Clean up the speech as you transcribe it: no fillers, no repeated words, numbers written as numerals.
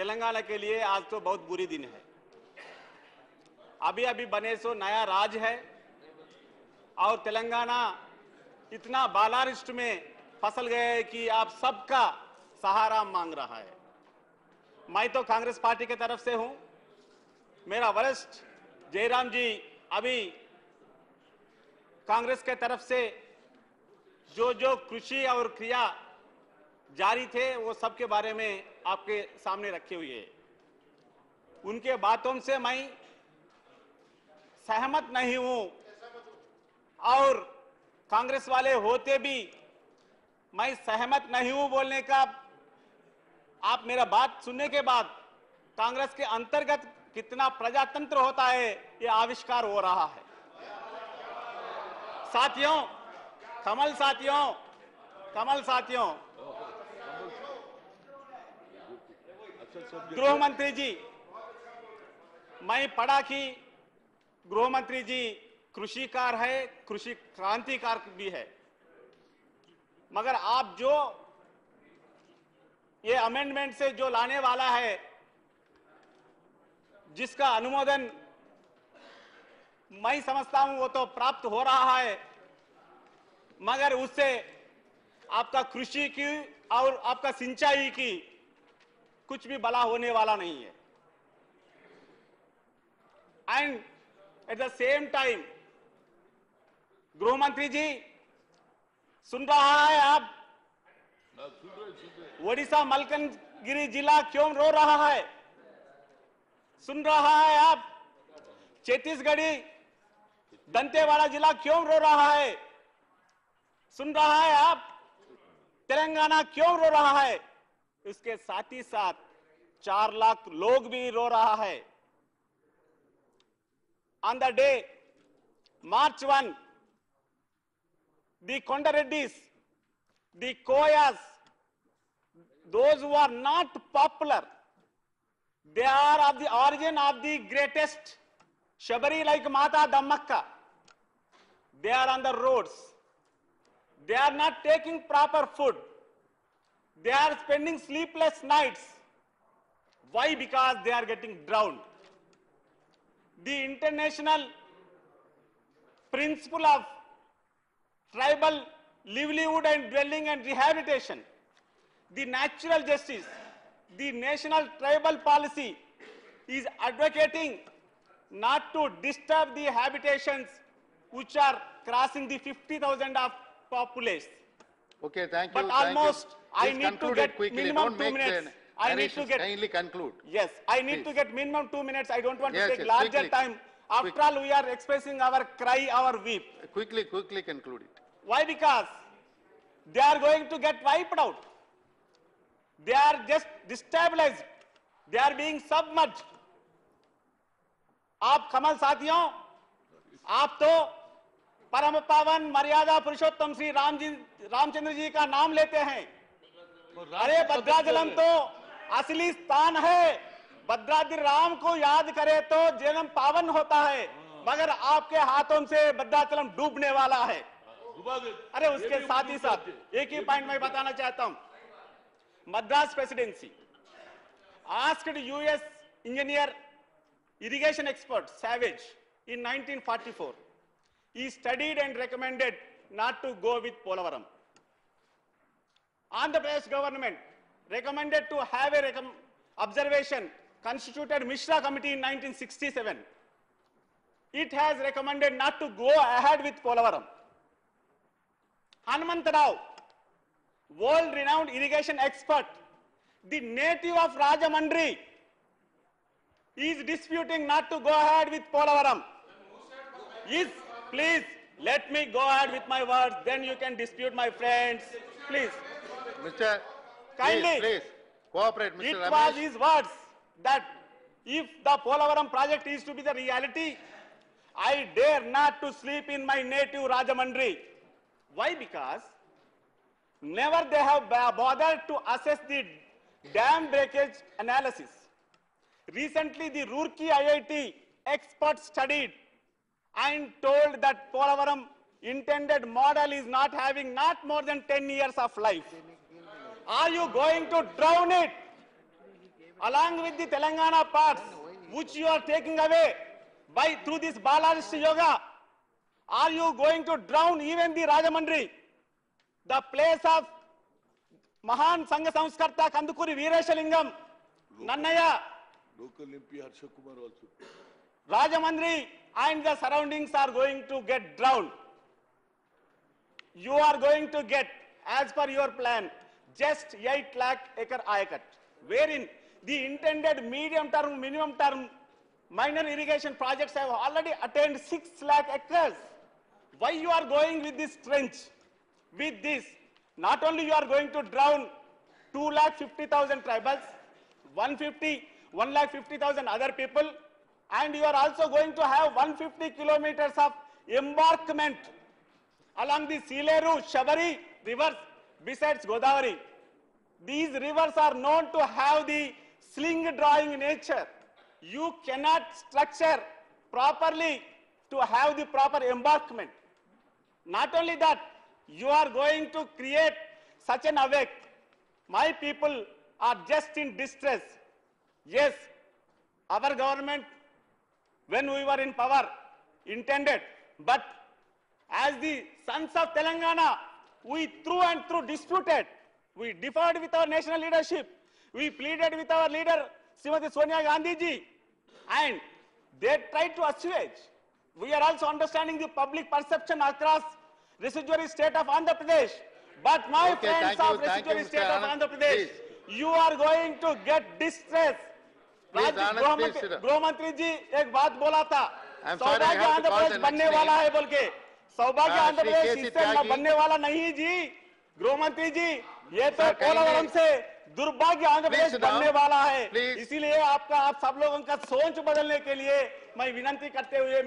तेलंगाना के लिए आज तो बहुत बुरी दिन है। अभी अभी बने सो नया राज है और तेलंगाना इतना बालारिष्ट में फसल गए है कि आप सबका सहारा मांग रहा है। मैं तो कांग्रेस पार्टी की तरफ से हूं। मेरा वरिष्ठ जयराम जी अभी कांग्रेस के तरफ से जो जो कृषि और क्रिया जारी थे वो सब के बारे में आपके सामने रखे हुए हैं। उनके बातों से मैं सहमत नहीं हूं और कांग्रेस वाले होते भी मैं सहमत नहीं हूं बोलने का आप मेरा बात सुनने के बाद कांग्रेस के अंतर्गत कितना प्रजातंत्र होता है ये आविष्कार हो रहा है। साथियों, कमल साथियों, गृह मंत्री जी, मैं पढ़ा कि गृह मंत्री जी कृषिकार है, कृषि क्रांतिकार भी है, मगर आप जो ये अमेंडमेंट से जो लाने वाला है, जिसका अनुमोदन मैं समझता हूं वो तो प्राप्त हो रहा है, मगर उससे आपका कृषि की और आपका सिंचाई की कुछ भी भला होने वाला नहीं है। And at the same time गृह मंत्री जी सुन रहा है आप, ओडिशा मलकनगिरी जिला क्यों रो रहा है? सुन रहा है आप, छत्तीसगढ़ी दंतेवाड़ा जिला क्यों रो रहा है? सुन रहा है आप, तेलंगाना क्यों रो रहा है? इसके साथ ही साथ 4 लाख लोग भी रो रहा है। On the day March 1, the Kondareddis, the Koyas, those who are not popular, they are of the origin of the greatest Shabari like Mata Dammakka. They are on the roads. They are not taking proper food. They are spending sleepless nights. Why? Because they are getting drowned. The international principle of tribal livelihood and dwelling and rehabilitation, the natural justice, the national tribal policy is advocating not to disturb the habitations which are crossing the 50,000 of populace. Okay, thank you. But almost I Please need to get quickly. minimum Don't 2 make minutes. I need to get kindly conclude. Yes, I need to get minimum 2 minutes. I don't want to Yes, take yes, larger quickly. time. After all, we are expressing our cry, our weep. Quickly conclude it. Why? Because they are going to get wiped out. They are just destabilized. They are being submerged. आप कमल साथियों, आप तो परम पावन मर्यादा पुरुषोत्तम श्री रामचंद्र जी का नाम लेते हैं। अरे भद्राचलम तो असली स्थान है। भद्राद्रि राम को याद करे तो जन्म पावन होता है, मगर आपके हाथों से भद्राचलम डूबने वाला है। अरे उसके साथ ही साथ एक ही पॉइंट मैं बताना चाहता हूं। Madras presidency asked US engineer irrigation expert Savage in 1944. He studied and recommended not to go with Polavaram. Andhra Pradesh government recommended to have a observation, constituted Mishra Committee in 1967. It has recommended not to go ahead with Polavaram. Hanumanta Rao, world-renowned irrigation expert, the native of Rajamandri, is disputing not to go ahead with Polavaram. Please, let me go ahead with my words, then you can dispute, my friends. Please. Mr. Kindly. Please, cooperate, Mr. It Ramesh. was his words that if the Polavaram project is to be the reality, I dare not to sleep in my native Rajamandri. Why? Because never they have bothered to assess the dam breakage analysis. Recently, the Roorkee IIT experts studied and told that Polavaram intended model is not having not more than 10 years of life. Are you going to drown it? along with the Telangana parts, which you are taking away by through this Balarishta Yoga, are you going to drown even the Rajamandri, the place of Mahan Sangha Samskarta Kandukuri Veerashalingam, Nannaya, Local MP Harsha Kumar also. Rajamandri and the surroundings are going to get drowned. You are going to get, as per your plan, just 8 lakh acre ayakat, wherein the intended medium term, minimum term minor irrigation projects have already attained 6 lakh acres. Why you are going with this trench? With this, not only you are going to drown 2,50,000 tribals, 1,50,000 other people, and you are also going to have 150 kilometers of embankment along the Sileru, Shabari rivers besides Godavari. These rivers are known to have the sling drawing nature. You cannot structure properly to have the proper embankment. Not only that, you are going to create such an havoc. My people are just in distress. Yes, our government, when we were in power, intended, but as the sons of Telangana, we through and through disputed. We deferred with our national leadership. We pleaded with our leader, Srimati Sonia Gandhi ji, and they tried to assuage. We are also understanding the public perception across residuary state of Andhra Pradesh. But my Okay, friends thank of you, residuary Mr. state of Anand. Andhra Pradesh, you are going to get distress. Please, Anand, please sit down. गृह मंत्री जी एक बात बोला था, I'm sorry, I सौभाग्य have to Andhra call Pradesh the बनने next वाला name. है बोल के, सौभाग्य हाँ, आंध्र श्री प्रदेश केसी इससे त्यागी। बनने वाला नहीं जी, गृह मंत्री जी, ये तो Sir, kindly- पोलावरम से दुर्भाग्य Andhra Please Pradesh sit down. बनने वाला है, Please. इसीलिए आपका आप सब लोगों का सोच बदलने के लिए मैं विनती करते हुए